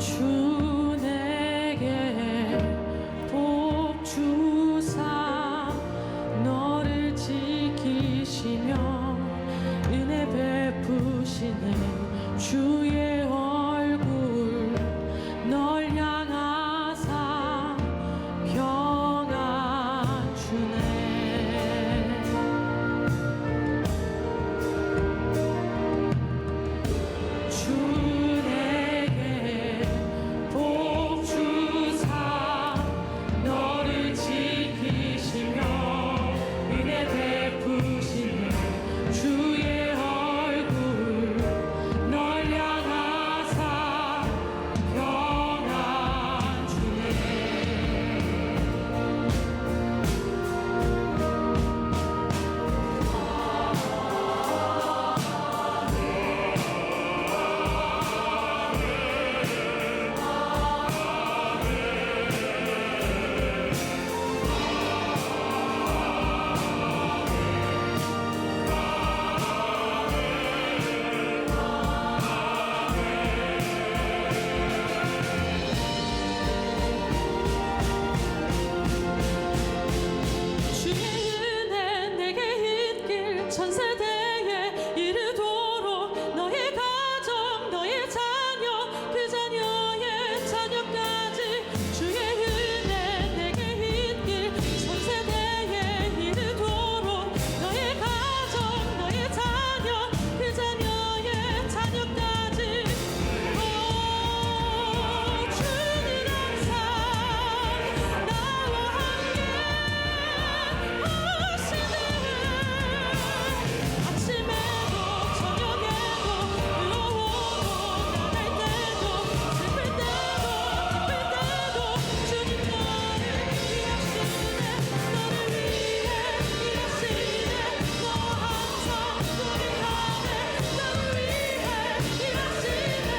주 내게 복 주사 너를 지키시며 은혜 베푸시는 주의 얼굴 널 향하사 평안 주네. 주 내게 복 주사 너를 지키시며 은혜 베푸시는 주의 얼굴 널 향하사 평안 주네. 주의 은혜 내게 있길 전세대에 이르도록 너의 가정 너의 자녀 그 자녀의 자녀까지 주의 은혜 내게 있길 전세대에 이르도록 너의 가정 너의 자녀 그 자녀의 자녀까지 주는 항상 나와 함께 아침에도 저녁에도 외로워도 나갈 때도 슬플 때도 주님 너를 일하시네. 너를 위해 일하시네. 너 항상 노력하네. 너를 위해 일하시네.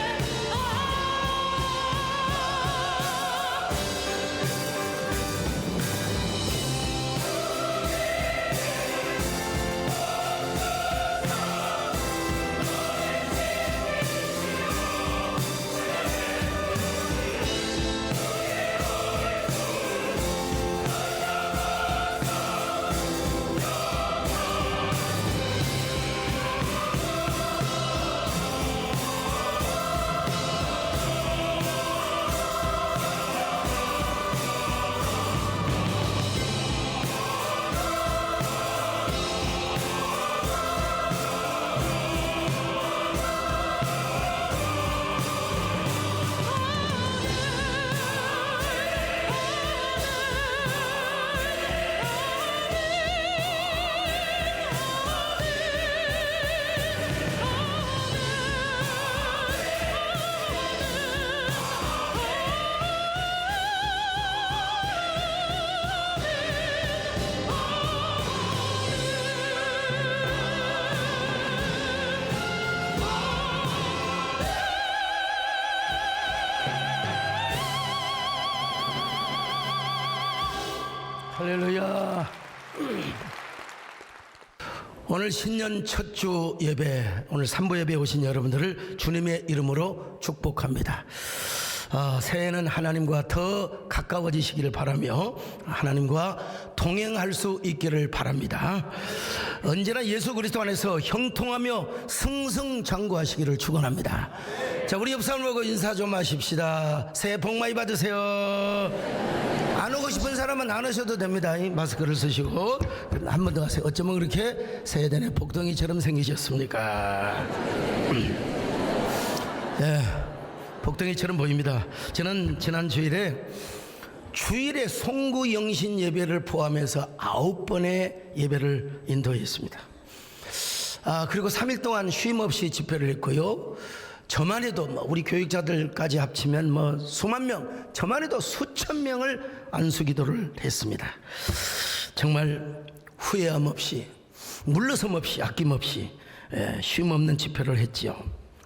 할렐루야. 오늘 신년 첫 주 예배, 오늘 3부 예배에 오신 여러분들을 주님의 이름으로 축복합니다. 새해에는 하나님과 더 가까워지시기를 바라며 하나님과 동행할 수 있기를 바랍니다. 언제나 예수 그리스도 안에서 형통하며 승승장구하시기를 축원합니다. 자, 우리 옆 사람 보고 인사 좀 하십시다. 새해 복 많이 받으세요. 안 오고 싶은 사람은 안 오셔도 됩니다. 마스크를 쓰시고 한 번 더 하세요. 어쩌면 그렇게 새해 내내 복덩이처럼 생기셨습니까? 예, 복덩이처럼 보입니다. 저는 지난 주일에 송구영신 예배를 포함해서 9번의 예배를 인도했습니다. 그리고 3일 동안 쉼 없이 집회를 했고요. 저만 해도 우리 교육자들까지 합치면 수만 명, 저만 해도 수천 명을 안수기도를 했습니다. 정말 후회함 없이, 물러섬 없이, 아낌없이 쉼 없는 집회를 했지요.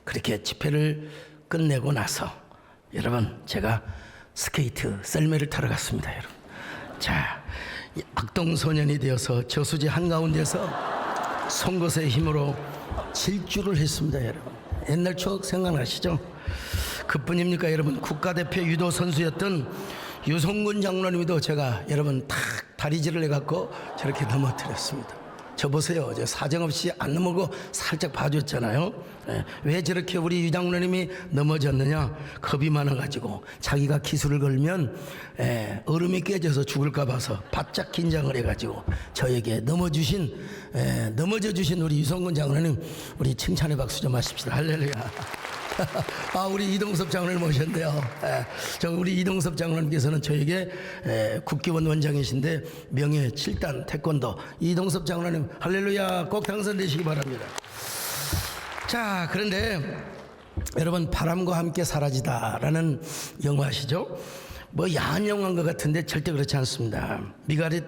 그렇게 집회를 끝내고 나서 여러분, 제가 스케이트 썰매를 타러 갔습니다. 여러분, 자, 악동소년이 되어서 저수지 한가운데서 송곳의 힘으로 질주를 했습니다. 여러분, 옛날 추억 생각나시죠? 그뿐입니까 여러분? 국가대표 유도 선수였던 유성군 장로님도 제가 여러분 탁 다리질을 해갖고 저렇게 넘어뜨렸습니다. 저 보세요. 저 사정없이 안 넘어고 살짝 봐줬잖아요. 왜 저렇게 우리 유 장로님이 넘어졌느냐? 겁이 많아가지고 자기가 기술을 걸면 얼음이 깨져서 죽을까 봐서 바짝 긴장을 해가지고 저에게 넘어져 주신 우리 유성군 장로님, 우리 칭찬의 박수 좀 하십시다. 할렐루야. 아, 우리 이동섭 장로님 모셨는데요. 저 우리 이동섭 장로님께서는 저에게 국기원 원장이신데 명예 7단 태권도 이동섭 장로님 할렐루야 꼭 당선되시기 바랍니다. 자, 그런데 여러분, 바람과 함께 사라지다라는 영화 아시죠? 뭐 야한 영화인 것 같은데 절대 그렇지 않습니다. 미가릿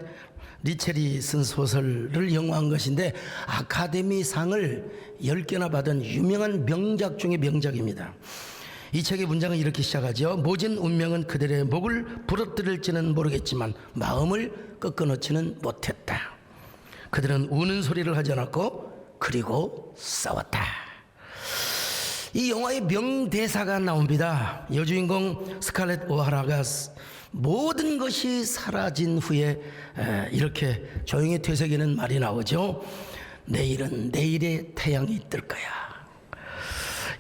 리첼이 쓴 소설을 영화한 것인데 아카데미상을 10개나 받은 유명한 명작 중의 명작입니다. 이 책의 문장은 이렇게 시작하죠. 모진 운명은 그들의 목을 부러뜨릴지는 모르겠지만 마음을 꺾어놓지는 못했다. 그들은 우는 소리를 하지 않았고 그리고 싸웠다. 이 영화의 명대사가 나옵니다. 여주인공 스칼렛 오하라가 모든 것이 사라진 후에 이렇게 조용히 되새기는 말이 나오죠. 내일은 내일의 태양이 뜰 거야.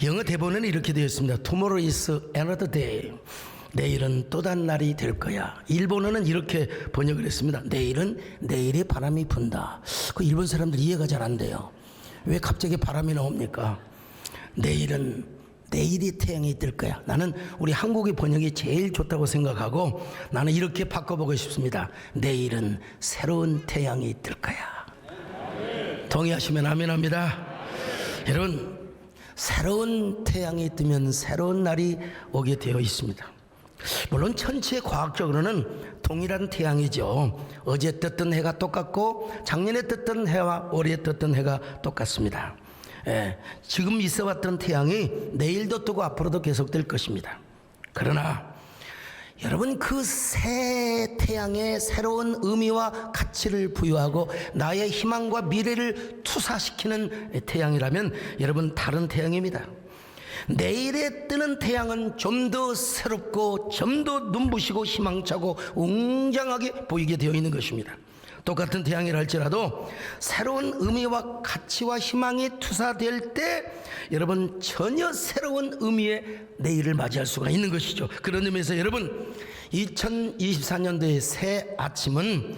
영어 대본에는 이렇게 되어 있습니다. Tomorrow is another day. 내일은 또 다른 날이 될 거야. 일본어는 이렇게 번역을 했습니다. 내일은 내일의 바람이 분다. 그 일본 사람들 이해가 잘 안 돼요. 왜 갑자기 바람이 나옵니까? 내일은 내일이 태양이 뜰 거야. 나는 우리 한국의 번역이 제일 좋다고 생각하고 나는 이렇게 바꿔보고 싶습니다. 내일은 새로운 태양이 뜰 거야. 동의하시면 아멘합니다. 여러분, 새로운 태양이 뜨면 새로운 날이 오게 되어 있습니다. 물론 천체 과학적으로는 동일한 태양이죠. 어제 떴던 해가 똑같고 작년에 떴던 해와 올해 떴던 해가 똑같습니다. 지금 있어왔던 태양이 내일도 뜨고 앞으로도 계속될 것입니다. 그러나 여러분, 그 새 태양에 새로운 의미와 가치를 부여하고 나의 희망과 미래를 투사시키는 태양이라면 여러분, 다른 태양입니다. 내일에 뜨는 태양은 좀 더 새롭고 좀 더 눈부시고 희망차고 웅장하게 보이게 되어 있는 것입니다. 똑같은 태양이라 할지라도 새로운 의미와 가치와 희망이 투사될 때 여러분, 전혀 새로운 의미의 내일을 맞이할 수가 있는 것이죠. 그런 의미에서 여러분, 2024년도의 새 아침은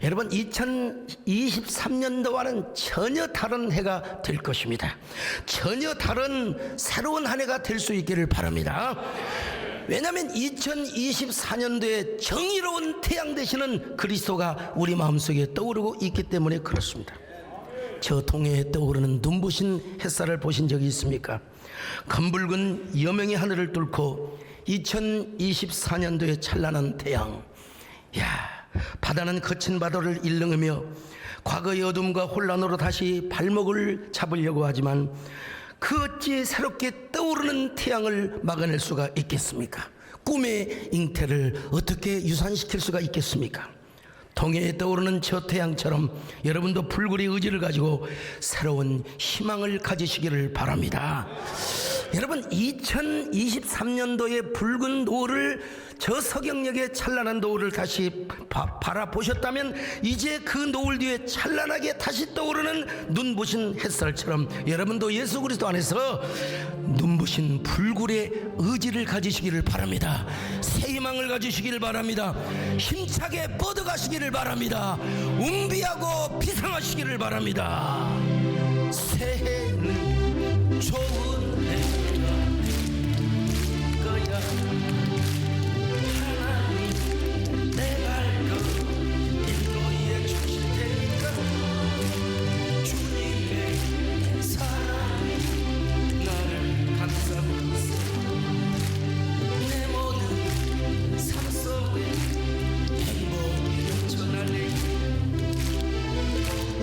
여러분 2023년도와는 전혀 다른 해가 될 것입니다. 전혀 다른 새로운 한 해가 될 수 있기를 바랍니다. 왜냐하면 2024년도에 정의로운 태양 되시는 그리스도가 우리 마음속에 떠오르고 있기 때문에 그렇습니다. 저 동해에 떠오르는 눈부신 햇살을 보신 적이 있습니까? 검붉은 여명의 하늘을 뚫고 2024년도에 찬란한 태양. 바다는 거친 바다를 일렁이며 과거의 어둠과 혼란으로 다시 발목을 잡으려고 하지만 그 어찌 새롭게 떠오르는 태양을 막아낼 수가 있겠습니까? 꿈의 잉태를 어떻게 유산시킬 수가 있겠습니까? 동해에 떠오르는 저 태양처럼 여러분도 불굴의 의지를 가지고 새로운 희망을 가지시기를 바랍니다. 여러분, 2023년도의 붉은 노을을, 저 서경역의 찬란한 노을을 다시 바라보셨다면 이제 그 노을 뒤에 찬란하게 다시 떠오르는 눈부신 햇살처럼 여러분도 예수 그리스도 안에서 눈부신 불굴의 의지를 가지시기를 바랍니다. 새 희망을 가지시기를 바랍니다. 힘차게 뻗어가시기를 바랍니다. 운비하고 비상하시기를 바랍니다. 새해는 좋은 해가 거야. 하나님 내 발걸 인도에 주실 테니까 주님의 사랑이 나를 감싸고 있어. 내 모든 삶 속에 행복이 넘쳐나네.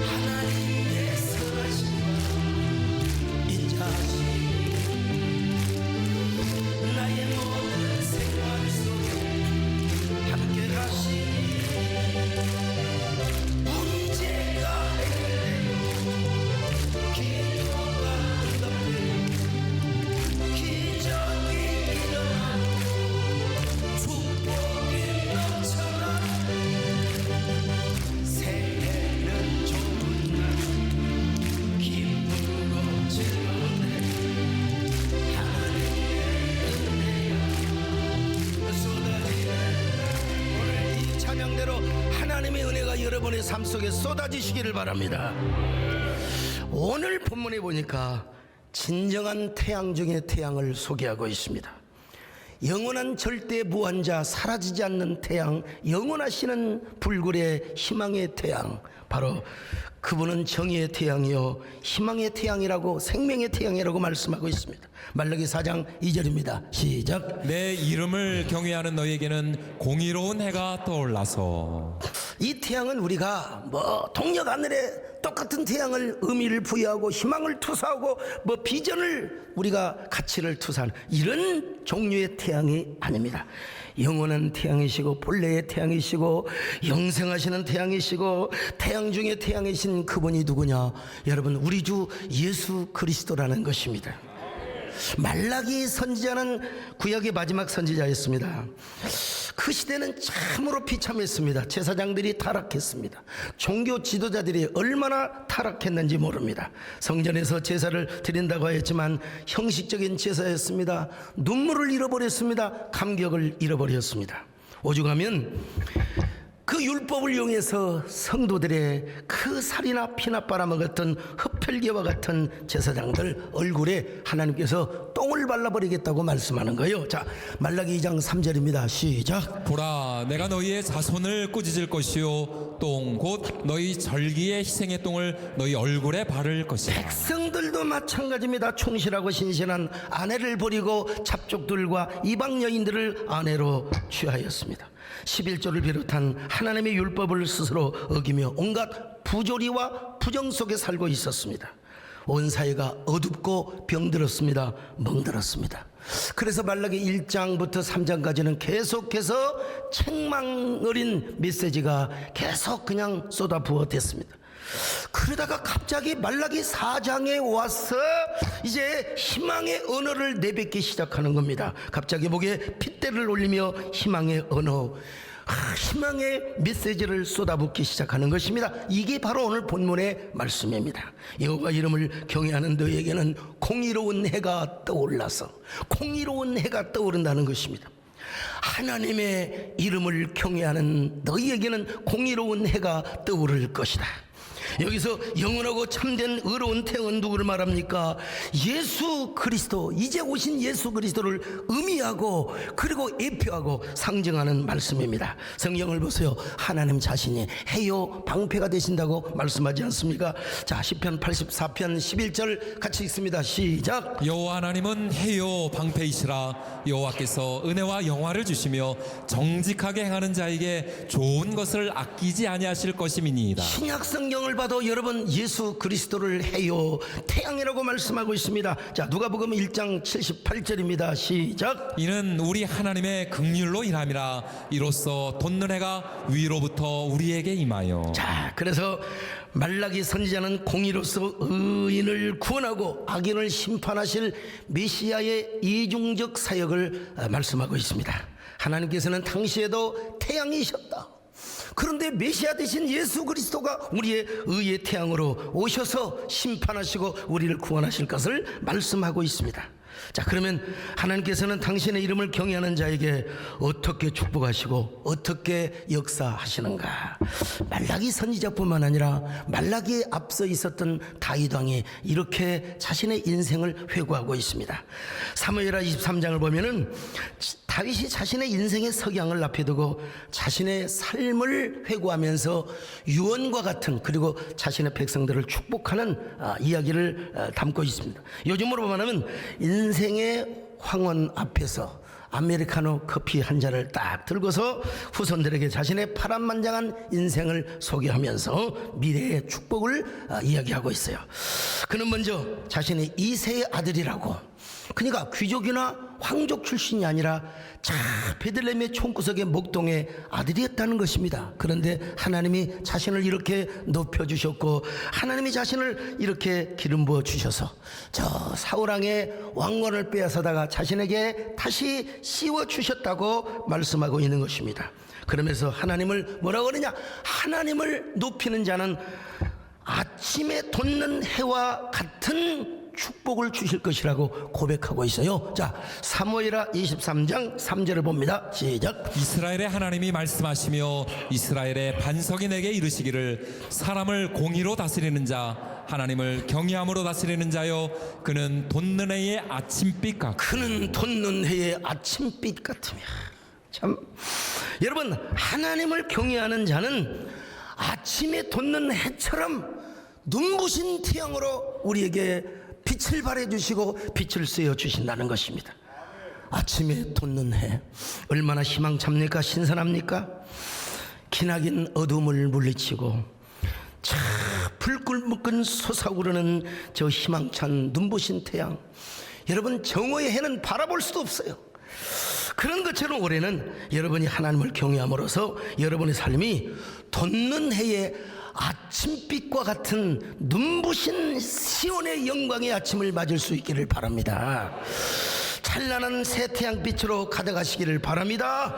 하나님의 선하심과 인자하심 하나님의 은혜가 여러분의 삶 속에 쏟아지시기를 바랍니다. 오늘 본문에 보니까 진정한 태양 중의 태양을 소개하고 있습니다. 영원한 절대 무한자, 사라지지 않는 태양, 영원하시는 불굴의 희망의 태양, 바로 그분은 정의의 태양이요 희망의 태양이라고, 생명의 태양이라고 말씀하고 있습니다. 말라기 4장 2절입니다. 시작. 내 이름을 경외하는 너에게는 공의로운 해가 떠올라서. 이 태양은 우리가 동력 하늘에 똑같은 태양을 의미를 부여하고 희망을 투사하고 비전을 우리가 가치를 투사하는 이런 종류의 태양이 아닙니다. 영원한 태양이시고 본래의 태양이시고 영생하시는 태양이시고 태양 중에 태양이신 그분이 누구냐? 여러분, 우리 주 예수 그리스도라는 것입니다. 말라기 선지자는 구약의 마지막 선지자였습니다. 그 시대는 참으로 비참했습니다. 제사장들이 타락했습니다. 종교 지도자들이 얼마나 타락했는지 모릅니다. 성전에서 제사를 드린다고 하였지만 형식적인 제사였습니다. 눈물을 잃어버렸습니다. 감격을 잃어버렸습니다. 오죽하면 그 율법을 이용해서 성도들의 그 살이나 피나 빨아먹었던 흡혈귀와 같은 제사장들 얼굴에 하나님께서 똥을 발라버리겠다고 말씀하는 거예요. 자, 말라기 2장 3절입니다. 시작. 보라, 내가 너희의 자손을 꾸짖을 것이요 똥 곧 너희 절기의 희생의 똥을 너희 얼굴에 바를 것이라. 백성들도 마찬가지입니다. 충실하고 신실한 아내를 버리고 잡족들과 이방 여인들을 아내로 취하였습니다. 11조를 비롯한 하나님의 율법을 스스로 어기며 온갖 부조리와 부정 속에 살고 있었습니다. 온 사회가 어둡고 병들었습니다. 멍들었습니다. 그래서 말라기 1장부터 3장까지는 계속해서 책망 어린 메시지가 계속 그냥 쏟아부어댔습니다. 그러다가 갑자기 말라기 4장에 와서 이제 희망의 언어를 내뱉기 시작하는 겁니다. 갑자기 목에 핏대를 올리며 희망의 언어, 희망의 메시지를 쏟아붓기 시작하는 것입니다. 이게 바로 오늘 본문의 말씀입니다. 여호와 이름을 경외하는 너에게는 공의로운 해가 떠올라서, 공의로운 해가 떠오른다는 것입니다. 하나님의 이름을 경외하는 너희에게는 공의로운 해가 떠오를 것이다. 여기서 영원하고 참된 의로운 태양은 누구를 말합니까? 예수 그리스도, 이제 오신 예수 그리스도를 의미하고 그리고 예표하고 상징하는 말씀입니다. 성경을 보세요. 하나님 자신이 해요 방패가 되신다고 말씀하지 않습니까? 자, 시편 84편 11절 같이 읽습니다. 시작. 여호와 하나님은 해요 방패이시라. 여호와께서 은혜와 영화를 주시며 정직하게 행하는 자에게 좋은 것을 아끼지 아니하실 것임이니이다. 신약 성경을 봐도 여러분 예수 그리스도를 해요 태양이라고 말씀하고 있습니다. 자, 누가복음 1장 78절입니다. 시작. 이는 우리 하나님의 긍휼로 일함이라. 이로써 돋는 해가 위로부터 우리에게 임하여. 자, 그래서 말라기 선지자는 공의로서 의인을 구원하고 악인을 심판하실 메시아의 이중적 사역을 말씀하고 있습니다. 하나님께서는 당시에도 태양이셨다. 그런데 메시아 되신 예수 그리스도가 우리의 의의 태양으로 오셔서 심판하시고 우리를 구원하실 것을 말씀하고 있습니다. 자, 그러면 하나님께서는 당신의 이름을 경외하는 자에게 어떻게 축복하시고 어떻게 역사하시는가? 말라기 선지자뿐만 아니라 말라기에 앞서 있었던 다윗 왕이 이렇게 자신의 인생을 회고하고 있습니다. 사무엘하 23장을 보면은 다윗이 자신의 인생의 석양을 앞에 두고 자신의 삶을 회고하면서 유언과 같은, 그리고 자신의 백성들을 축복하는 이야기를 담고 있습니다. 요즘으로 보면 인생의 황혼 앞에서 아메리카노 커피 한 잔을 딱 들고서 후손들에게 자신의 파란만장한 인생을 소개하면서 미래의 축복을 이야기하고 있어요. 그는 먼저 자신의 2세의 아들이라고, 그러니까 귀족이나 황족 출신이 아니라 자 베들레헴의 총구석의 목동의 아들이었다는 것입니다. 그런데 하나님이 자신을 이렇게 높여주셨고 하나님이 자신을 이렇게 기름 부어 주셔서 저 사울왕의 왕권을 빼앗아다가 자신에게 다시 씌워 주셨다고 말씀하고 있는 것입니다. 그러면서 하나님을 뭐라고 그러냐? 하나님을 높이는 자는 아침에 돋는 해와 같은 축복을 주실 것이라고 고백하고 있어요. 자, 사무엘하 23장 3절을 봅니다. 시작. 이스라엘의 하나님이 말씀하시며 이스라엘의 반석이 내게 이르시기를 사람을 공의로 다스리는 자 하나님을 경외함으로 다스리는 자요 그는 돋는 해의 아침빛 같고 그는 돋는 해의 아침빛 같으며. 참, 여러분, 하나님을 경외하는 자는 아침에 돋는 해처럼 눈부신 태양으로 우리에게 빛을 발해주시고 빛을 쐬어주신다는 것입니다. 아침에 돋는 해 얼마나 희망찹니까? 신선합니까? 기나긴 어둠을 물리치고 차 불끈불끈 솟아오르는 저 희망찬 눈부신 태양. 여러분, 정오의 해는 바라볼 수도 없어요. 그런 것처럼 올해는 여러분이 하나님을 경외함으로써 여러분의 삶이 돋는 해의 아침빛과 같은 눈부신 시온의 영광의 아침을 맞을 수 있기를 바랍니다. 찬란한 새 태양빛으로 가득하시기를 바랍니다.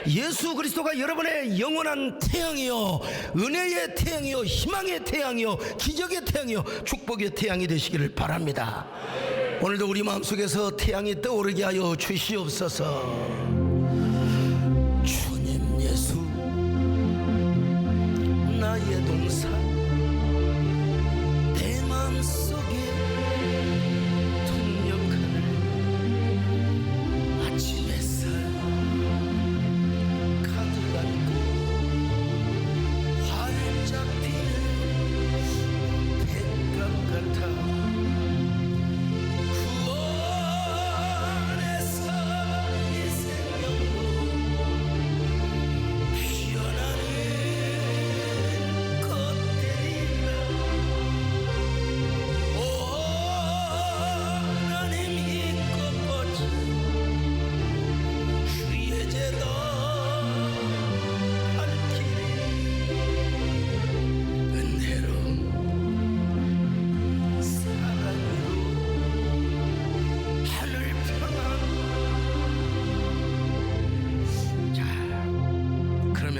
예수 그리스도가 여러분의 영원한 태양이요, 은혜의 태양이요, 희망의 태양이요, 기적의 태양이요, 축복의 태양이 되시기를 바랍니다. 오늘도 우리 마음속에서 태양이 떠오르게 하여 주시옵소서. 주님 예수 나의 동산 내 마음속에 통역하는 아침 햇살 가득 안고 활짝 피는 백감 같아 구원에서 이 생명도 피어나는 것들이라. 오 하나님 이 꽃꽃 주의 제도 밝히리 은혜로 사랑으로 하늘 평안. 자, 그러면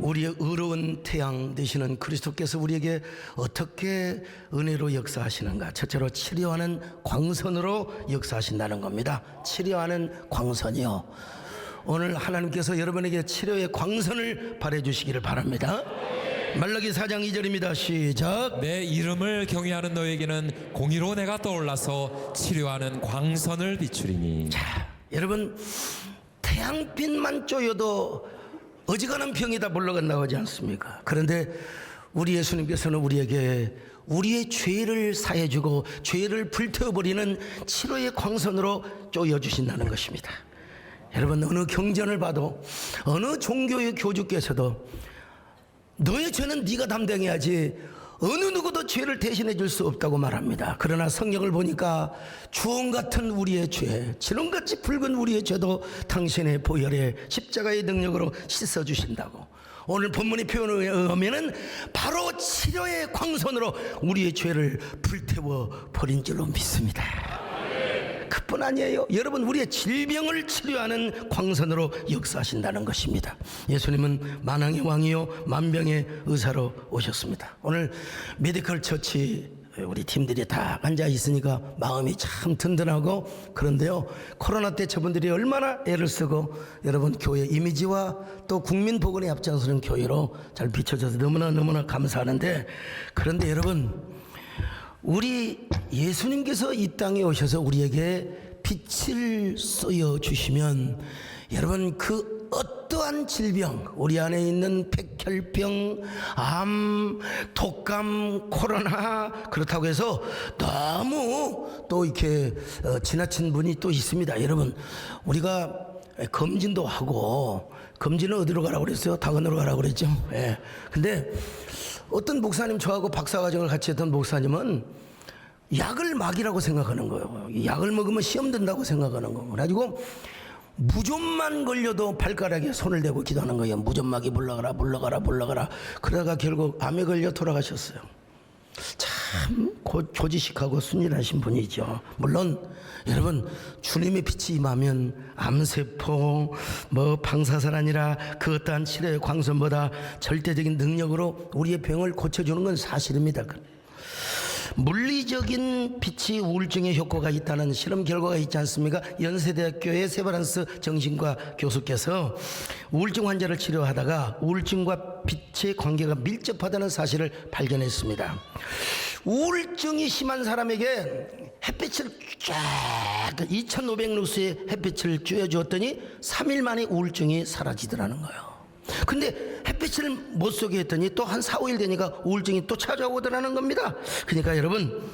우리의 의로운 태양 되시는 그리스도께서 우리에게 어떻게 은혜로 역사하시는가? 첫째로 치료하는 광선으로 역사하신다는 겁니다. 치료하는 광선이요. 오늘 하나님께서 여러분에게 치료의 광선을 발해주시기를 바랍니다. 말라기 4장 2절입니다. 시작. 내 이름을 경외하는 너에게는 공의로 내가 떠올라서 치료하는 광선을 비추리니. 자, 여러분, 태양빛만 쪼여도 어지간한 병이 다 물러간다고 하지 않습니까? 그런데 우리 예수님께서는 우리에게 우리의 죄를 사해주고 죄를 불태워버리는 치료의 광선으로 쪼여주신다는 것입니다. 여러분, 어느 경전을 봐도 어느 종교의 교주께서도 너의 죄는 네가 담당해야지 어느 누구도 죄를 대신해 줄 수 없다고 말합니다. 그러나 성경을 보니까 주홍 같은 우리의 죄, 지렁같이 붉은 우리의 죄도 당신의 보혈의 십자가의 능력으로 씻어주신다고. 오늘 본문의 표현에 의하면 바로 치료의 광선으로 우리의 죄를 불태워 버린 줄로 믿습니다. 그뿐 아니에요. 여러분, 우리의 질병을 치료하는 광선으로 역사하신다는 것입니다. 예수님은 만왕의 왕이요 만병의 의사로 오셨습니다. 오늘 메디컬 처치 우리 팀들이 다 앉아 있으니까 마음이 참 든든하고, 그런데요, 코로나 때 저분들이 얼마나 애를 쓰고 여러분 교회 이미지와 또 국민 보건에 앞장서는 교회로 잘 비춰져서 너무나 감사하는데, 그런데 여러분, 우리 예수님께서 이 땅에 오셔서 우리에게 빛을 쏘여 주시면 여러분 그 어떠한 질병, 우리 안에 있는 백혈병, 암, 독감, 코로나, 그렇다고 해서 너무 또 이렇게 지나친 분이 또 있습니다. 여러분, 우리가 검진도 하고, 검진은 어디로 가라고 그랬어요? 당원으로 가라고 그랬죠. 예. 근데 어떤 목사님, 저하고 박사과정을 같이 했던 목사님은 약을 막이라고 생각하는 거예요. 약을 먹으면 시험 든다고 생각하는 거예요. 그래가지고 무좀만 걸려도 발가락에 손을 대고 기도하는 거예요. 무좀막이 물러가라. 그러다가 결국 암에 걸려 돌아가셨어요. 참 조지식하고 순진하신 분이죠. 물론 여러분, 주님의 빛이 임하면 암세포, 방사선 아니라 그 어떠한 치료의 광선보다 절대적인 능력으로 우리의 병을 고쳐주는 건 사실입니다. 물리적인 빛이 우울증에 효과가 있다는 실험 결과가 있지 않습니까? 연세대학교의 세바란스 정신과 교수께서 우울증 환자를 치료하다가 우울증과 빛의 관계가 밀접하다는 사실을 발견했습니다. 우울증이 심한 사람에게 햇빛을 쫙 2500루스의 햇빛을 쬐어주었더니 3일 만에 우울증이 사라지더라는 거예요. 근데 햇빛을 못 쏘게 했더니 또 한 4, 5일 되니까 우울증이 또 찾아오더라는 겁니다. 그러니까 여러분,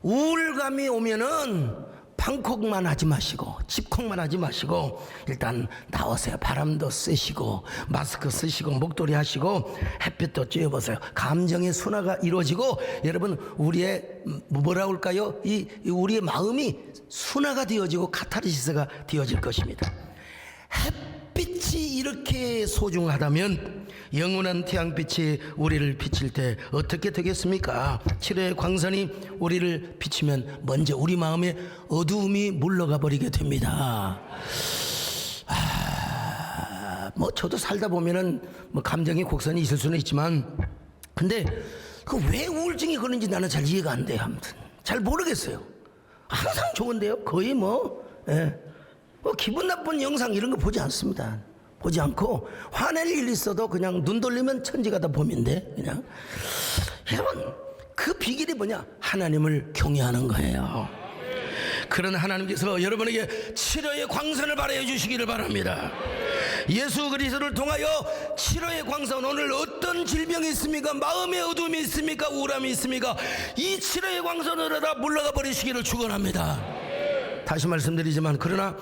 우울감이 오면은 방콕만 하지 마시고 집콕만 하지 마시고 일단 나오세요. 바람도 쐬시고 마스크 쓰시고 목도리 하시고 햇빛도 쬐어보세요. 감정의 순화가 이루어지고 여러분, 우리의 뭐라 할까요? 우리의 마음이 순화가 되어지고 카타르시스가 되어질 것입니다. 햇빛이 이렇게 소중하다면 영원한 태양빛이 우리를 비칠 때 어떻게 되겠습니까? 치료의 광선이 우리를 비치면 먼저 우리 마음에 어두움이 물러가 버리게 됩니다. 뭐 저도 살다 보면은 뭐 감정의 곡선이 있을 수는 있지만, 근데 그 왜 우울증이 그런지 나는 잘 이해가 안 돼요. 아무튼 잘 모르겠어요. 항상 좋은데요. 거의 뭐 기분 나쁜 영상 이런 거 보지 않습니다. 보지 않고 화낼 일 있어도 그냥 눈 돌리면 천지가 다 봄인데 그냥. 여러분, 그 비결이 뭐냐? 하나님을 경외하는 거예요. 그런 하나님께서 여러분에게 치료의 광선을 발하여 주시기를 바랍니다. 예수 그리스도를 통하여 치료의 광선, 오늘 어떤 질병이 있습니까? 마음의 어둠이 있습니까? 우울함이 있습니까? 이 치료의 광선으로 다 물러가 버리시기를 축원합니다. 다시 말씀드리지만, 그러나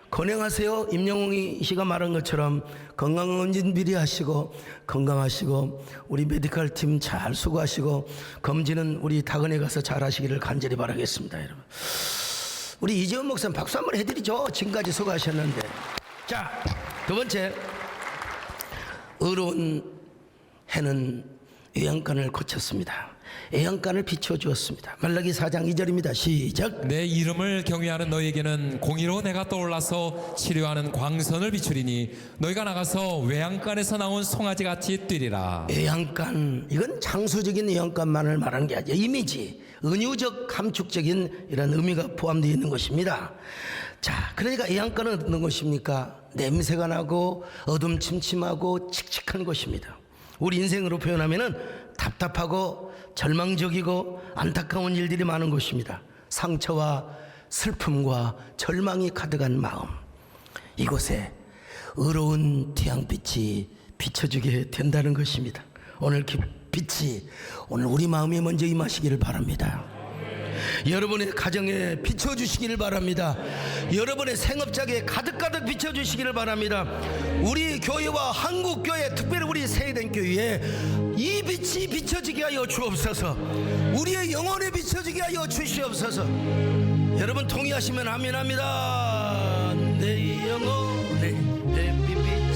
건강하세요. 임영웅이 씨가 말한 것처럼 건강은 비리하시고 건강하시고 우리 메디컬 팀 잘 수고하시고 검진은 우리 다근에 가서 잘 하시기를 간절히 바라겠습니다. 여러분, 우리 이재원 목사님 박수 한번 해드리죠. 지금까지 수고하셨는데. 자, 두 번째, 의로운 해는 외양간을 고쳤습니다. 애양간을 비춰주었습니다. 말라기 4장 2절입니다. 시작. 내 이름을 경외하는 너희에게는 공의로 내가 떠올라서 치료하는 광선을 비추리니 너희가 나가서 외양간에서 나온 송아지같이 뛰리라. 외양간, 이건 장수적인 외양간만을 말하는 게 아니라 이미지, 은유적 감축적인 이런 의미가 포함되어 있는 것입니다. 자, 그러니까 외양간은 어떤 것입니까? 냄새가 나고 어둠침침하고 칙칙한 것입니다. 우리 인생으로 표현하면은 답답하고 절망적이고 안타까운 일들이 많은 것입니다. 상처와 슬픔과 절망이 가득한 마음, 이곳에 의로운 태양빛이 비춰주게 된다는 것입니다. 오늘 빛이 오늘 우리 마음에 먼저 임하시기를 바랍니다. 여러분의 가정에 비춰주시기를 바랍니다. 여러분의 생업장에 가득가득 비춰주시기를 바랍니다. 우리 교회와 한국교회, 특별히 우리 세대된 교회에 이 빛이 비춰지게 하여 주옵소서. 우리의 영혼에 비춰지게 하여 주시옵소서. 여러분 동의하시면 아멘합니다. 내 영혼에 햇빛이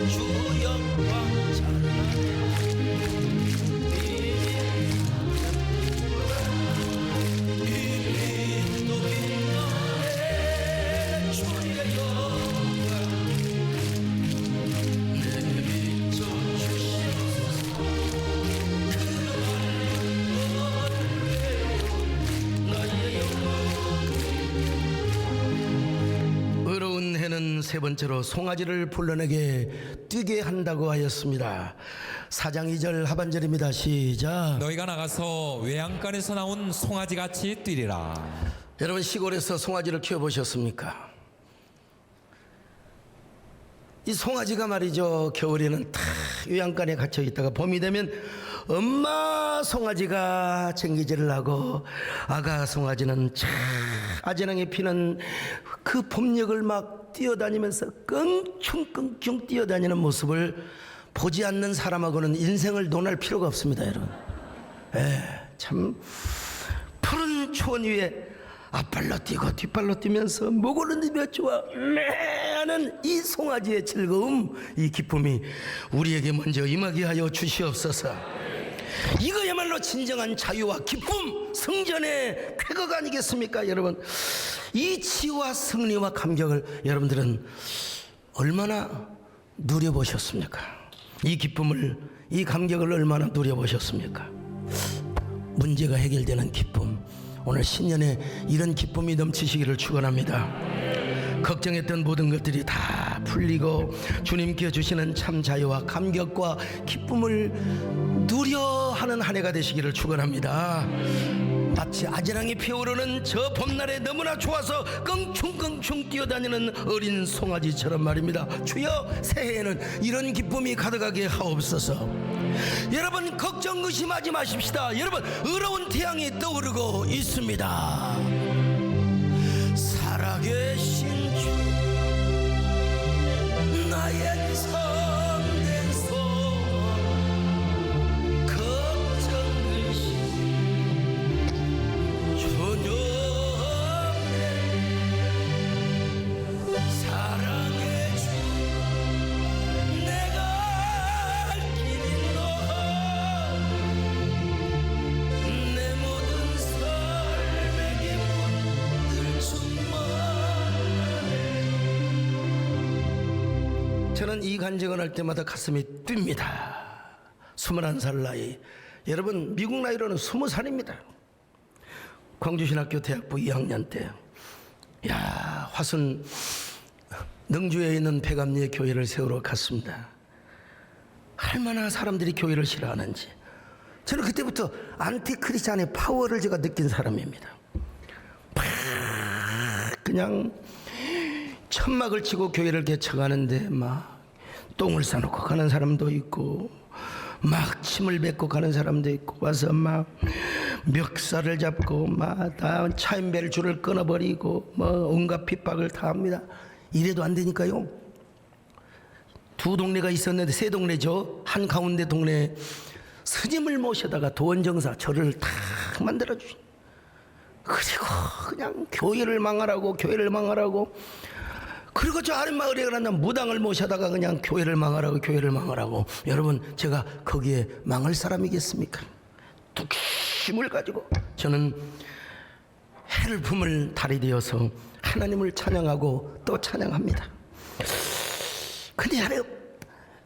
주 영광 찬란해. 세 번째로 송아지를 불러내게 뛰게 한다고 하였습니다. 4장 2절 하반절입니다. 시작. 너희가 나가서 외양간에서 나온 송아지같이 뛰리라. 여러분, 시골에서 송아지를 키워보셨습니까? 이 송아지가 말이죠, 겨울에는 다 외양간에 갇혀 있다가 봄이 되면 엄마 송아지가 쟁기질을 하고 아가 송아지는 참 아재랑에 피는 그 봄녘을 막 뛰어다니면서 끙충끙충 뛰어다니는 모습을 보지 않는 사람하고는 인생을 논할 필요가 없습니다. 여러분, 참 푸른 초원 위에 앞발로 뛰고 뒷발로 뛰면서 목을 흔들며 좋아 하는 이 송아지의 즐거움, 이 기쁨이 우리에게 먼저 임하게 하여 주시옵소서. 이거야말로 진정한 자유와 기쁨, 성전의 쾌거가 아니겠습니까? 여러분, 이 치유와 승리와 감격을 여러분들은 얼마나 누려보셨습니까? 이 기쁨을, 이 감격을 얼마나 누려보셨습니까? 문제가 해결되는 기쁨, 오늘 신년에 이런 기쁨이 넘치시기를 축원합니다. 걱정했던 모든 것들이 다 풀리고 주님께 주시는 참 자유와 감격과 기쁨을 누려하는 한 해가 되시기를 축원합니다. 마치 아지랑이 피어오르는 저 봄날에 너무나 좋아서 껑충껑충 뛰어다니는 어린 송아지처럼 말입니다. 주여, 새해에는 이런 기쁨이 가득하게 하옵소서. 여러분, 걱정 의심하지 마십시다. 여러분, 의로운 태양이 떠오르고 있습니다. 살아계신 주, 나의 참된 소망, 걱정 의심 전혀 없네. 사랑의 주, 내가 갈 길이 너, 내 모든 삶의 기쁨들 충만하네. 저는 이 간증을 할 때마다 가슴이 뜁니다. 21살 나이, 여러분 미국 나이로는 20살입니다. 광주신학교 대학부 2학년 때, 야, 화순 능주에 있는 백암리의 교회를 세우러 갔습니다. 얼마나 사람들이 교회를 싫어하는지. 저는 그때부터 안티크리스찬의 파워를 제가 느낀 사람입니다. 그냥 천막을 치고 교회를 개척하는데 막 똥을 싸놓고 가는 사람도 있고, 막 침을 뱉고 가는 사람도 있고, 와서 막 멱살을 잡고 막 다 차인벨 줄을 끊어버리고 뭐 온갖 핍박을 다 합니다. 이래도 안 되니까요, 두 동네가 있었는데 세 동네죠. 한 가운데 동네에 스님을 모셔다가 도원정사 절을 탁 만들어주신, 그리고 그냥 교회를 망하라고, 교회를 망하라고. 그리고 저 아랫마을에 가는 무당을 모셔다가 그냥 교회를 망하라고, 교회를 망하라고. 여러분, 제가 거기에 망할 사람이겠습니까? 뚝심을 가지고 저는 해를 품을 달이 되어서 하나님을 찬양하고 또 찬양합니다. 근데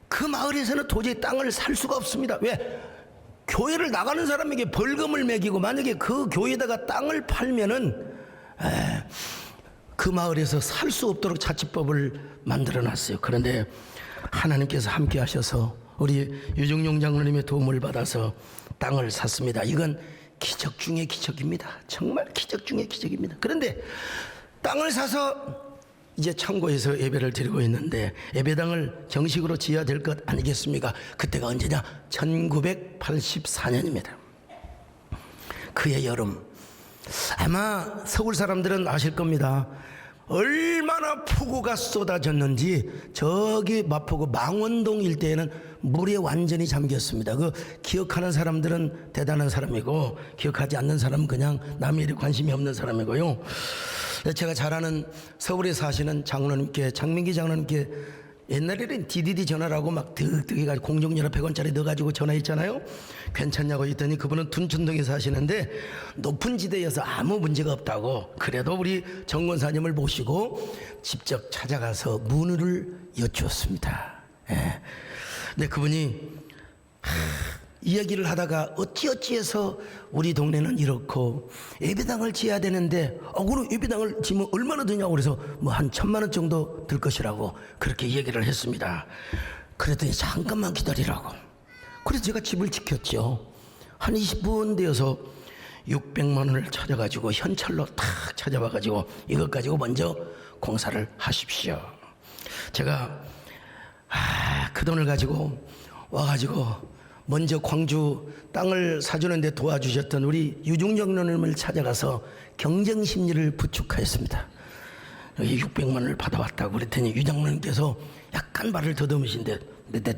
그 마을에서는 도저히 땅을 살 수가 없습니다. 왜? 교회를 나가는 사람에게 벌금을 매기고, 만약에 그 교회에다가 땅을 팔면은 그 마을에서 살 수 없도록 자치법을 만들어 놨어요. 그런데 하나님께서 함께 하셔서 우리 유정용 장로님의 도움을 받아서 땅을 샀습니다. 이건 기적 중의 기적입니다. 정말 기적 중의 기적입니다. 그런데 땅을 사서 이제 창고에서 예배를 드리고 있는데, 예배당을 정식으로 지어야 될 것 아니겠습니까? 그때가 언제냐? 1984년입니다. 그해 여름. 아마 서울 사람들은 아실 겁니다. 얼마나 폭우가 쏟아졌는지 저기 마포구 망원동 일대에는 물에 완전히 잠겼습니다. 그 기억하는 사람들은 대단한 사람이고, 기억하지 않는 사람은 그냥 남의 일에 관심이 없는 사람이고요. 제가 잘 아는 서울에 사시는 장로님께, 장민기 장로님께 옛날에는 DDD 전화라고 막 득득 해가지고 공정전화 100원짜리 넣어가지고 전화했잖아요. 괜찮냐고 했더니 그분은 둔천동에 사시는데 높은 지대여서 아무 문제가 없다고. 그래도 우리 정권사님을 모시고 직접 찾아가서 문의를 여쭈었습니다. 예. 근데 그분이 이야기를 하다가 어찌어찌해서 우리 동네는 이렇고 예배당을 지어야 되는데, 그럼 예배당을 지으면 얼마나 드냐고, 그래서 뭐 한 1,000만 원 정도 들 것이라고 그렇게 얘기를 했습니다. 그랬더니 잠깐만 기다리라고. 그래서 제가 집을 지켰죠. 한 20분 되어서 600만 원을 찾아가지고 현찰로 탁 찾아와가지고 이것 가지고 먼저 공사를 하십시오. 제가 그 돈을 가지고 와가지고 먼저 광주 땅을 사주는데 도와주셨던 우리 유중영 누님을 찾아가서 경쟁심리를 부축하였습니다. 여기 600만 원을 받아왔다고 그랬더니 유장로님께서 약간 말을 더듬으신데,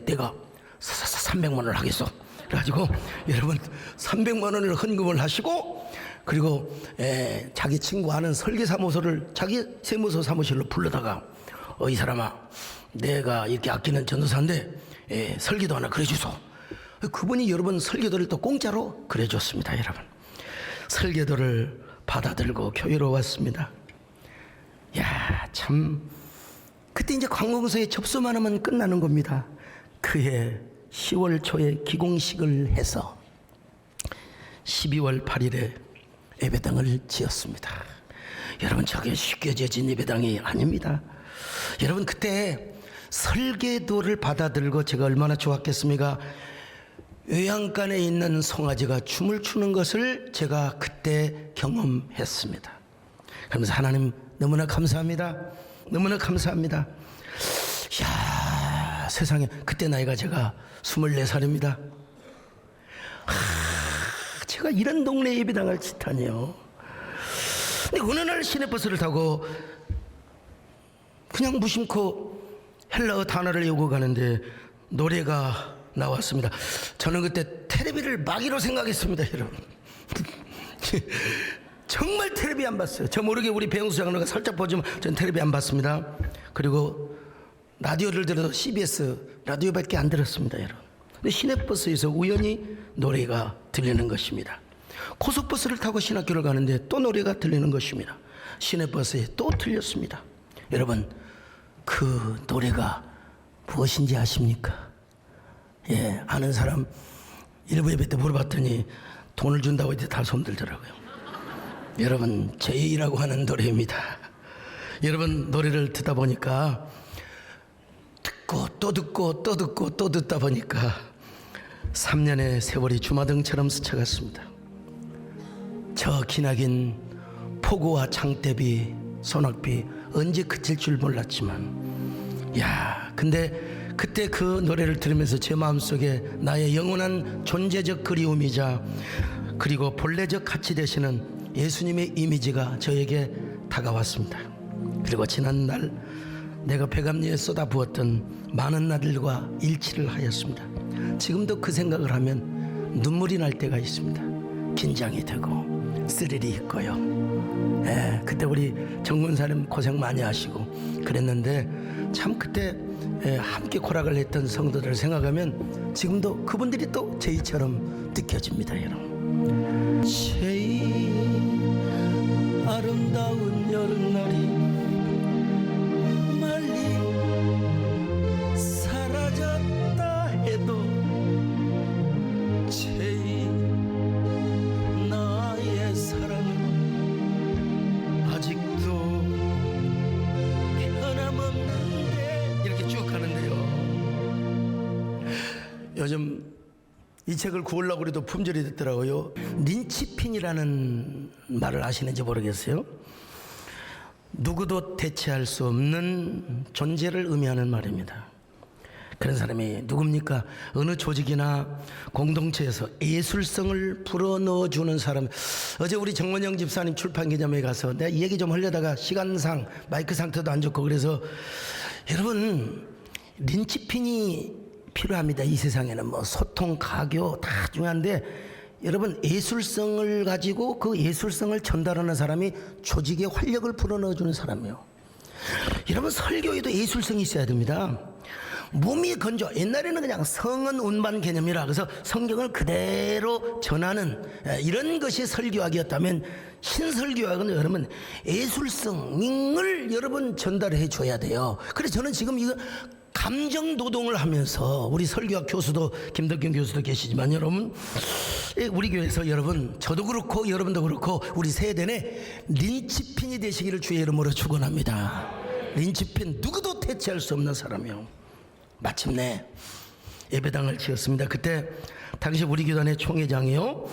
내가 300만 원을 하겠어. 그래가지고 여러분 300만 원을 헌금을 하시고, 그리고 자기 친구 아는 설계사무소를 자기 세무서 사무실로 불러다가, 이 사람아, 내가 이렇게 아끼는 전도사인데 설계도 하나 그려주소. 그분이 여러분 설계도를 또 공짜로 그려줬습니다. 여러분, 설계도를 받아들고 교회로 왔습니다. 야, 참, 그때 이제 관공서에 접수만 하면 끝나는 겁니다. 그해 10월 초에 기공식을 해서 12월 8일에 예배당을 지었습니다. 여러분, 저게 쉽게 지어진 예배당이 아닙니다. 여러분, 그때 설계도를 받아들고 제가 얼마나 좋았겠습니까? 외양간에 있는 송아지가 춤을 추는 것을 제가 그때 경험했습니다. 그러면서 하나님 너무나 감사합니다. 너무나 감사합니다. 이야, 세상에, 그때 나이가 제가 24살입니다. 제가 이런 동네 예배당을 짓다니요. 근데 어느 날 시내버스를 타고 그냥 무심코 헬라어 단어를 외우고 가는데 노래가 나왔습니다. 저는 그때 텔레비를 마귀로 생각했습니다, 여러분. 정말 텔레비 안 봤어요. 저 모르게 우리 배영수 장로가 살짝 보지만 저는 텔레비 안 봤습니다. 그리고 라디오를 들어도 CBS 라디오밖에 안 들었습니다, 여러분. 근데 시내버스에서 우연히 노래가 들리는 것입니다. 고속버스를 타고 신학교를 가는데 또 노래가 들리는 것입니다. 시내버스에 또 들렸습니다. 여러분, 그 노래가 무엇인지 아십니까? 예, 아는 사람 일부 예배 때 물어봤더니 돈을 준다고 이제 다 손들더라고요. 여러분, 제이라고 하는 노래입니다. 여러분, 노래를 듣다 보니까 듣고 또 듣고 또 듣고 또 듣다 보니까 3년의 세월이 주마등처럼 스쳐갔습니다. 저 기나긴 폭우와 장대비, 소낙비 언제 그칠 줄 몰랐지만, 야, 근데 그때 그 노래를 들으면서 제 마음속에 나의 영원한 존재적 그리움이자 그리고 본래적 가치 되시는 예수님의 이미지가 저에게 다가왔습니다. 그리고 지난날 내가 배감리에 쏟아부었던 많은 날들과 일치를 하였습니다. 지금도 그 생각을 하면 눈물이 날 때가 있습니다. 긴장이 되고 스릴이 있고요. 예, 그때 우리 정군사님 고생 많이 하시고 그랬는데 참 그때 함께 고락을 했던 성도들을 생각하면 지금도 그분들이 또 제이처럼 느껴집니다, 여러분. 제이 아름다운 여름날이 멀리 사라졌다 해도 제이 나의 사랑은 아직도 변함없는데, 이렇게 쭉 가는데요. 요즘 이 책을 구하려고 그래도 품절이 됐더라고요. 린치핀이라는 말을 아시는지 모르겠어요. 누구도 대체할 수 없는 존재를 의미하는 말입니다. 그런 사람이 누굽니까? 어느 조직이나 공동체에서 예술성을 불어넣어주는 사람. 어제 우리 정원영 집사님 출판 기념회에 가서 내가 이 얘기 좀 하려다가 시간상 마이크 상태도 안 좋고 그래서, 여러분, 린치핀이 필요합니다. 이 세상에는 뭐 소통, 가교 다 중요한데, 여러분, 예술성을 가지고 그 예술성을 전달하는 사람이 조직에 활력을 불어넣어주는 사람이에요. 여러분, 설교에도 예술성이 있어야 됩니다. 몸이 건조. 옛날에는 그냥 성은 운반 개념이라 그래서 성경을 그대로 전하는 이런 것이 설교학이었다면, 신설교학은 여러분 예술성을 여러분 전달해 줘야 돼요. 그래서 저는 지금 이거 감정 노동을 하면서, 우리 설교학 교수도 김덕경 교수도 계시지만, 여러분, 우리 교회에서 여러분, 저도 그렇고 여러분도 그렇고 우리 세대내 린치핀이 되시기를 주의 이름으로 축원합니다. 린치핀, 누구도 대체할 수 없는 사람이요. 마침내 예배당을 지었습니다. 그때 당시 우리 교단의 총회장이요,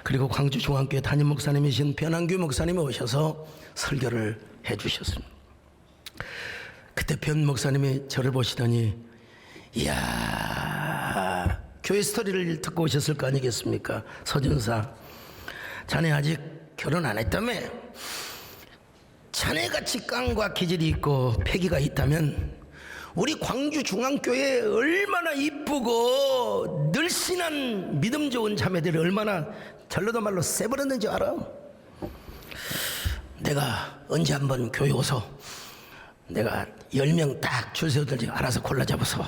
그리고 광주 중앙교회 담임 목사님이신 변한규 목사님이 오셔서 설교를 해주셨습니다. 그때 변 목사님이 저를 보시더니, 이야, 교회 스토리를 듣고 오셨을 거 아니겠습니까? 서준사, 자네 아직 결혼 안 했다며? 자네같이 깡과 기질이 있고 패기가 있다면 우리 광주 중앙교회에 얼마나 이쁘고 늘씬한 믿음 좋은 자매들이 얼마나 전라도 말로 세버렸는지 알아? 내가 언제 한번 교회 오서 내가 10명 딱 줄 세우더니 알아서 골라 잡아서,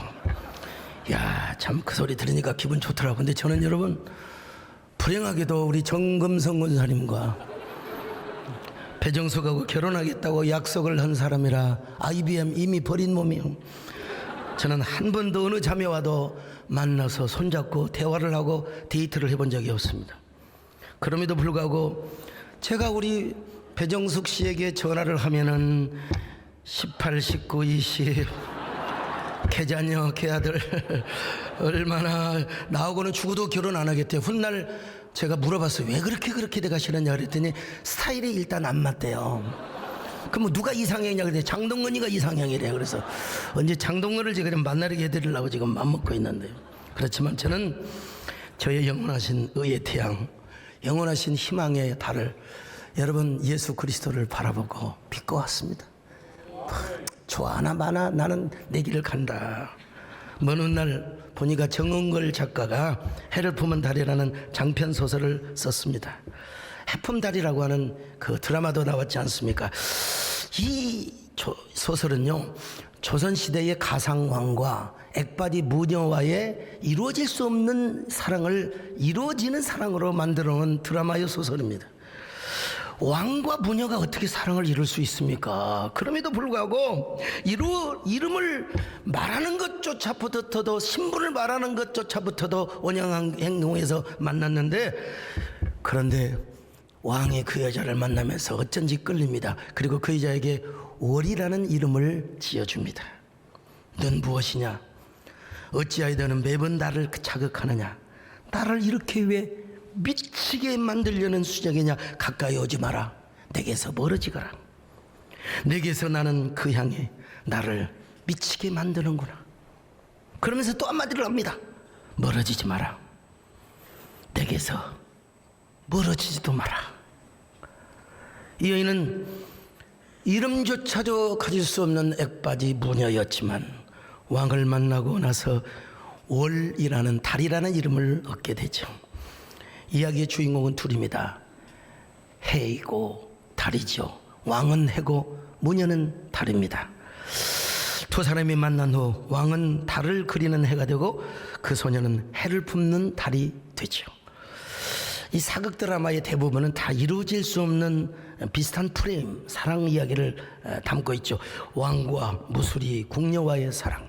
야, 참 그 소리 들으니까 기분 좋더라고. 근데 저는 여러분, 불행하게도 우리 정금성 권사님과 배정석하고 결혼하겠다고 약속을 한 사람이라 IBM 이미 버린 몸이요. 저는 한 번도 어느 자매와도 만나서 손잡고 대화를 하고 데이트를 해본 적이 없습니다. 그럼에도 불구하고 제가 우리 배정숙 씨에게 전화를 하면은 18, 19, 20 개자녀, 개아들 얼마나 나하고는 죽어도 결혼 안 하겠대요. 훗날 제가 물어봤어요. 왜 그렇게 돼가시느냐 그랬더니 스타일이 일단 안 맞대요. 그럼 누가 이상형이냐 그랬더니 장동건이가 이상형이래요. 그래서 언제 장동건을 제가 좀 만나게 해드리려고 지금 맘먹고 있는데요. 그렇지만 저는 저의 영원하신 의의 태양, 영원하신 희망의 달을 여러분 예수 그리스도를 바라보고 믿고 왔습니다. 좋아하나 마나 나는 내 길을 간다. 먼 훗날 보니까 정은걸 작가가 해를 품은 달이라는 장편 소설을 썼습니다. 해품 달이라고 하는 그 드라마도 나왔지 않습니까? 이 소설은요, 조선시대의 가상왕과 액바디 무녀와의 이루어질 수 없는 사랑을 이루어지는 사랑으로 만들어 놓은 드라마의 소설입니다. 왕과 무녀가 어떻게 사랑을 이룰 수 있습니까? 그럼에도 불구하고 이름을 말하는 것조차부터도 신분을 말하는 것조차부터도 온양한 행동에서 만났는데, 그런데 왕이 그 여자를 만나면서 어쩐지 끌립니다. 그리고 그 여자에게 월이라는 이름을 지어줍니다. 넌 무엇이냐? 어찌하여 너는 매번 나를 자극하느냐? 나를 이렇게 왜 미치게 만들려는 수작이냐? 가까이 오지 마라. 내게서 멀어지거라. 내게서 나는 그 향에 나를 미치게 만드는구나. 그러면서 또 한마디를 합니다. 멀어지지 마라. 내게서 멀어지지도 마라. 이 여인은 이름조차도 가질 수 없는 액바지 무녀였지만 왕을 만나고 나서 월이라는 달이라는 이름을 얻게 되죠. 이야기의 주인공은 둘입니다. 해이고 달이죠. 왕은 해고 무녀는 달입니다. 두 사람이 만난 후 왕은 달을 그리는 해가 되고 그 소녀는 해를 품는 달이 되죠. 이 사극 드라마의 대부분은 다 이루어질 수 없는 비슷한 프레임, 사랑 이야기를 담고 있죠. 왕과 무술이 궁녀와의 사랑,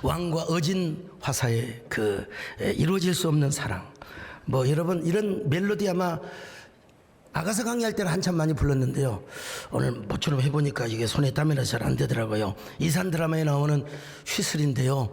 왕과 어진 화사의 그 이루어질 수 없는 사랑. 뭐 여러분 이런 멜로디 아마 아가서 강의할 때는 한참 많이 불렀는데요. 오늘 모처럼 해보니까 이게 손에 땀이 나서 잘 안 되더라고요. 이산 드라마에 나오는 휘슬인데요.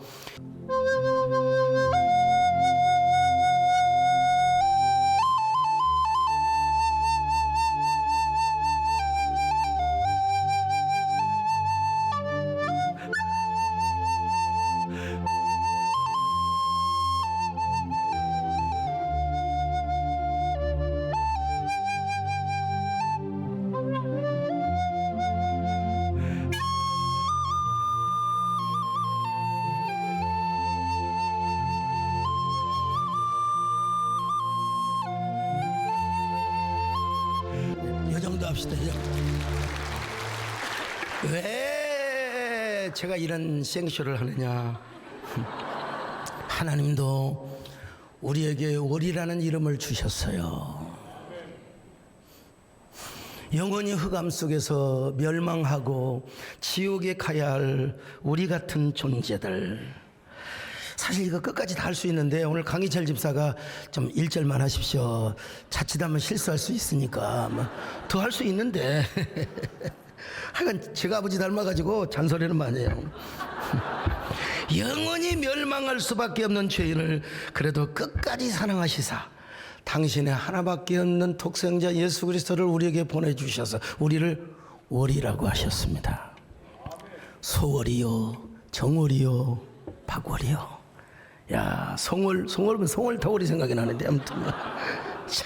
이 정도 합시다. 왜 제가 이런 생쇼를 하느냐? 하나님도 우리에게 월이라는 이름을 주셨어요. 영원히 흑암 속에서 멸망하고 지옥에 가야 할 우리 같은 존재들, 사실 이거 끝까지 다 할 수 있는데 오늘 강희철 집사가 좀 1절만 하십시오. 자칫하면 실수할 수 있으니까 더 할 수 있는데 하여간 제가 아버지 닮아가지고 잔소리는 많이 해요. 영원히 멸망할 수밖에 없는 죄인을 그래도 끝까지 사랑하시사 당신의 하나밖에 없는 독생자 예수 그리스도를 우리에게 보내주셔서 우리를 월이라고 하셨습니다. 소월이요, 정월이요, 박월이요. 야, 송월은 송월더월이 생각이 나는데 아무튼 자,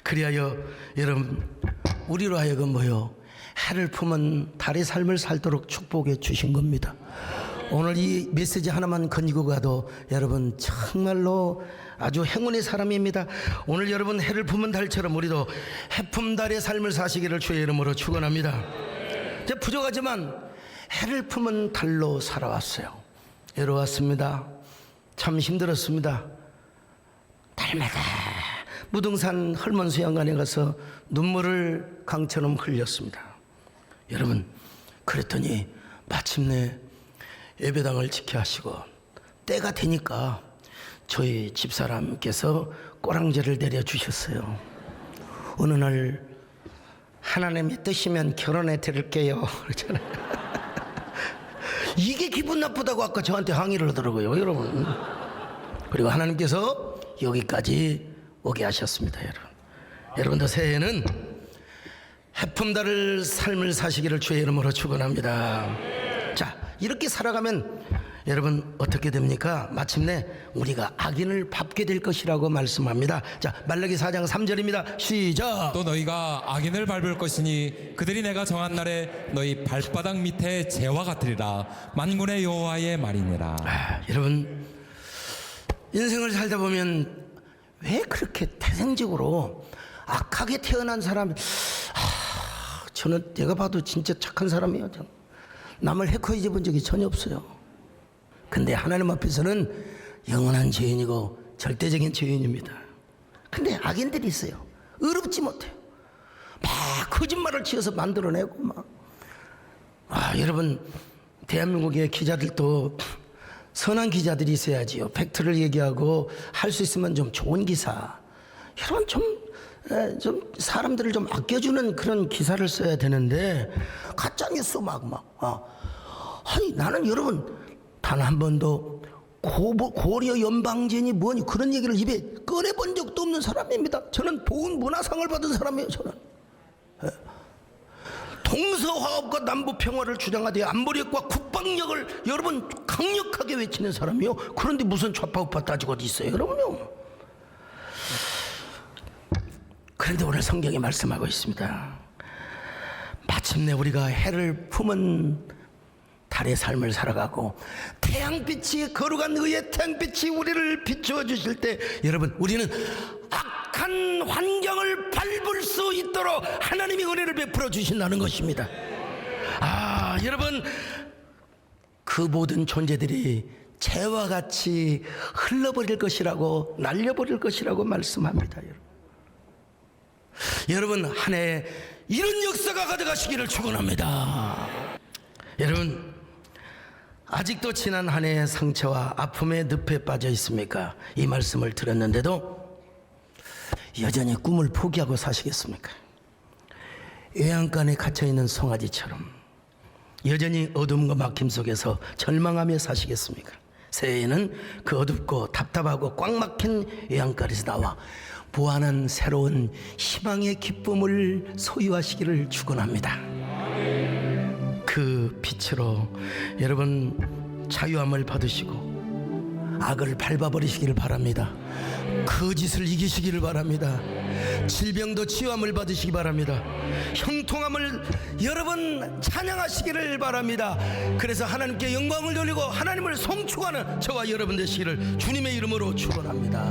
그리하여 여러분 우리로 하여금 뭐요? 해를 품은 달의 삶을 살도록 축복해 주신 겁니다. 오늘 이 메시지 하나만 건지고 가도 여러분 정말로 아주 행운의 사람입니다. 오늘 여러분 해를 품은 달처럼 우리도 해품 달의 삶을 사시기를 주의 이름으로 축원합니다. 제가 부족하지만 해를 품은 달로 살아왔어요. 외로웠습니다. 참 힘들었습니다. 달마다 무등산 헐먼 수양관에 가서 눈물을 강처럼 흘렸습니다. 여러분 그랬더니 마침내 예배당을 지켜 하시고 때가 되니까 저희 집사람께서 꼬랑지를 내려주셨어요. 어느 날 하나님이 뜻이면 결혼해 드릴게요 그러잖아요. 이게 기분 나쁘다고 아까 저한테 항의를 하더라고요, 여러분. 그리고 하나님께서 여기까지 오게 하셨습니다, 여러분. 여러분도 새해에는 해품다를 삶을 사시기를 주의 이름으로 축원합니다. 자, 이렇게 살아가면 여러분 어떻게 됩니까? 마침내 우리가 악인을 밟게 될 것이라고 말씀합니다. 자, 말라기 4장 3절입니다. 시작. 또 너희가 악인을 밟을 것이니 그들이 내가 정한 날에 너희 발바닥 밑에 재와 같으리라. 만군의 여호와의 말이니라. 여러분, 인생을 살다 보면 왜 그렇게 태생적으로 악하게 태어난 사람, 저는 내가 봐도 진짜 착한 사람이에요. 저는. 남을 해코해 본 적이 전혀 없어요. 근데 하나님 앞에서는 영원한 죄인이고 절대적인 죄인입니다. 근데 악인들이 있어요. 의롭지 못해요. 막 거짓말을 지어서 만들어내고 막. 여러분, 대한민국의 기자들도 선한 기자들이 있어야지요. 팩트를 얘기하고 할 수 있으면 좀 좋은 기사. 여러분 좀 사람들을 좀 아껴주는 그런 기사를 써야 되는데 가짜뉴스 아니 나는 여러분 단 한 번도 고려 연방제니 뭐니 그런 얘기를 입에 꺼내본 적도 없는 사람입니다. 저는 보훈 문화상을 받은 사람이에요. 저는 동서화합과 남북평화를 주장하되 안보력과 국방력을 여러분 강력하게 외치는 사람이요. 그런데 무슨 좌파우파 따지고 어디 있어요, 여러분요. 그런데 오늘 성경이 말씀하고 있습니다. 마침내 우리가 해를 품은 달의 삶을 살아가고 태양빛이 거룩한 의의 태양빛이 우리를 비추어 주실 때 여러분 우리는 악한 환경을 밟을 수 있도록 하나님이 은혜를 베풀어 주신다는 것입니다. 여러분 그 모든 존재들이 재와 같이 흘러버릴 것이라고 날려버릴 것이라고 말씀합니다. 여러분 한 해에 이런 역사가 가져가시기를 축원합니다. 여러분 아직도 지난 한 해의 상처와 아픔의 늪에 빠져 있습니까? 이 말씀을 들었는데도 여전히 꿈을 포기하고 사시겠습니까? 외양간에 갇혀있는 송아지처럼 여전히 어둠과 막힘 속에서 절망하며 사시겠습니까? 새해에는 그 어둡고 답답하고 꽉 막힌 외양간에서 나와 부활한 새로운 희망의 기쁨을 소유하시기를 축원합니다. 그 빛으로 여러분 자유함을 받으시고 악을 밟아버리시기를 바랍니다. 거짓을 이기시기를 바랍니다. 질병도 치유함을 받으시기 바랍니다. 형통함을 여러분 찬양하시기를 바랍니다. 그래서 하나님께 영광을 돌리고 하나님을 송축하는 저와 여러분 되시기를 주님의 이름으로 축원합니다.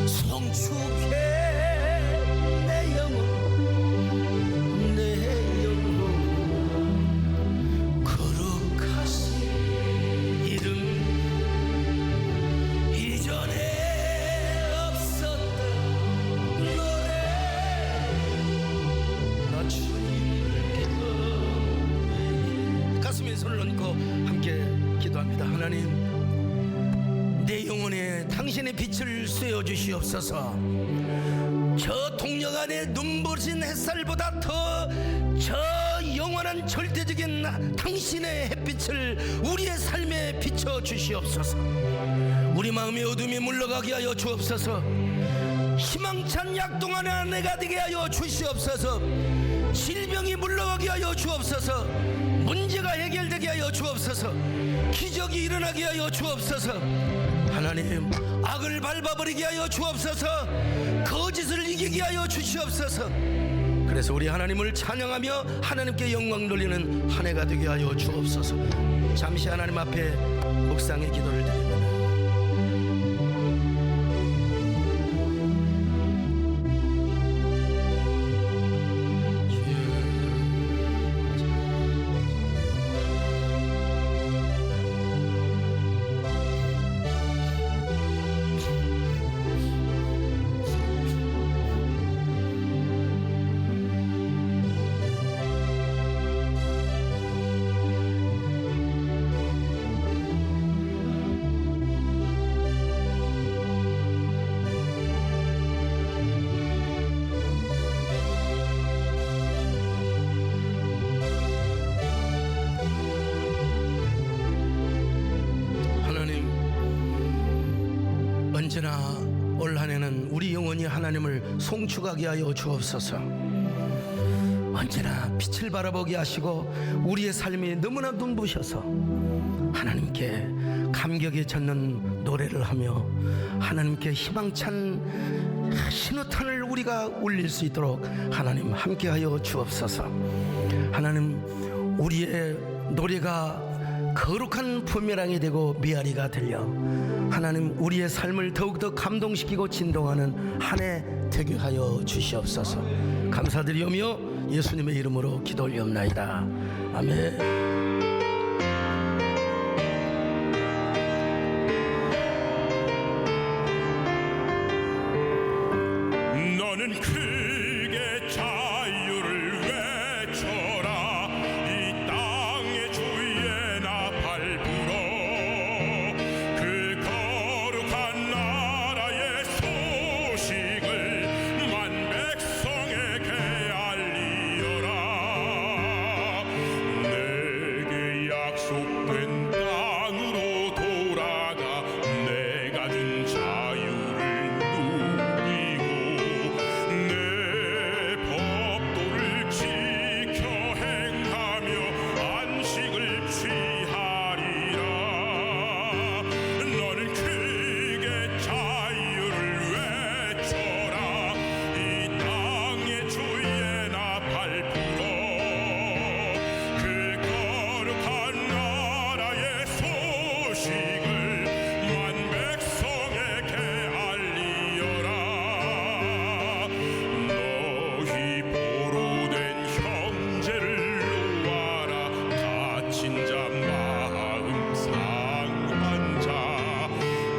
송축해 내 영혼 내 영혼 거룩하신 이름 이전에 없었던 노래 나 주님을 기도해. 가슴에 손을 얹고 함께 기도합니다. 하나님 내 영혼에 당신의 빛을 쐬어 주시옵소서. 저 동력 안에 눈부신 햇살보다 더 저 영원한 절대적인 당신의 햇빛을 우리의 삶에 비춰 주시옵소서. 우리 마음의 어둠이 물러가게 하여 주옵소서. 희망찬 약동하는 내가 되게 하여 주시옵소서. 질병이 물러가게 하여 주옵소서. 문제가 해결되게 하여 주옵소서. 기적이 일어나게 하여 주옵소서. 하나님 악을 밟아버리게 하여 주옵소서. 거짓을 이기게 하여 주시옵소서. 그래서 우리 하나님을 찬양하며 하나님께 영광 돌리는 한 해가 되게 하여 주옵소서. 잠시 하나님 앞에 묵상의 기도를 드립니다. 언제나 올 한해는 우리 영혼이 하나님을 송축하게 하여 주옵소서. 언제나 빛을 바라보게 하시고 우리의 삶이 너무나 눈부셔서 하나님께 감격에 젖는 노래를 하며 하나님께 희망찬 신호탄을 우리가 울릴 수 있도록 하나님 함께하여 주옵소서. 하나님, 우리의 노래가 거룩한 부메랑이 되고 메아리가 들려 하나님 우리의 삶을 더욱더 감동시키고 진동하는 한 해 되게 하여 주시옵소서. 감사드리오며 예수님의 이름으로 기도 올리옵나이다. 아멘. 너는 크게 자유를 외쳐라. 이 땅의 주위에 나 밟으러 그 거룩한 나라의 소식을 만 백성에게 알리어라. 내게 약속된 땅으로 돌아가 내가 준 자유를 누리고 내 법도를 지켜 행하며 안식을 취하리라. 너는 크게 자유를 외쳐라. 이 땅의 주위에 나 밟으러 그 거룩한 나라의 소식을 만 백성에게 알리어라. 너희 보로된 형제를 놓아라. 다친 자 마음 상한 자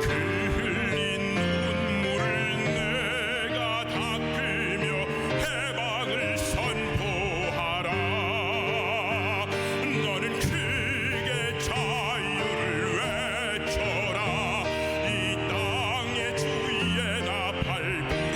그 흘린 눈물을 내가 닦으며 해방을 선포하라. 너는 크게 자유를 외쳐라. 이 땅의 주위에 나 밟으러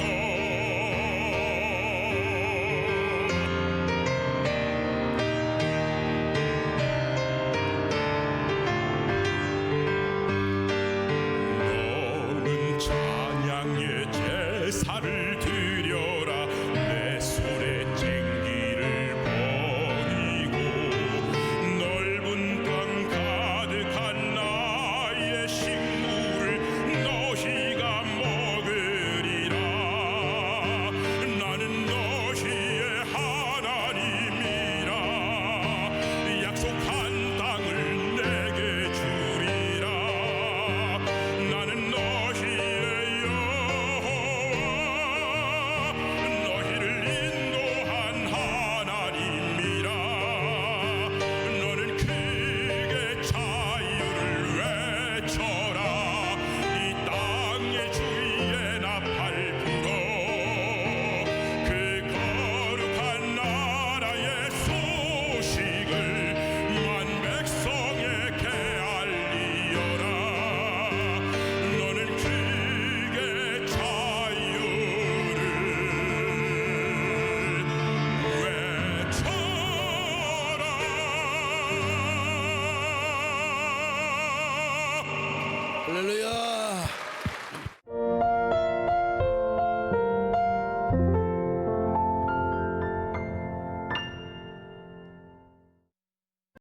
너는 찬양의 제사를 드려라. 내 손에 쟁기를 버리고 넓은 땅 가득한 나의 식물을 너희가 먹으리라. 나는 너희의 하나님이라. 약속한 땅을 내게 주리라. 나는 너희의 여호와 너희를 인도한 하나님이라. 너는 크게 자유를 외쳐라. 이 땅의 주위에 나 밟으러 그 거룩한 나라의 소식을 만 백성에게 알리어라. 너는 크게 자유를 외쳐라. 할렐루야.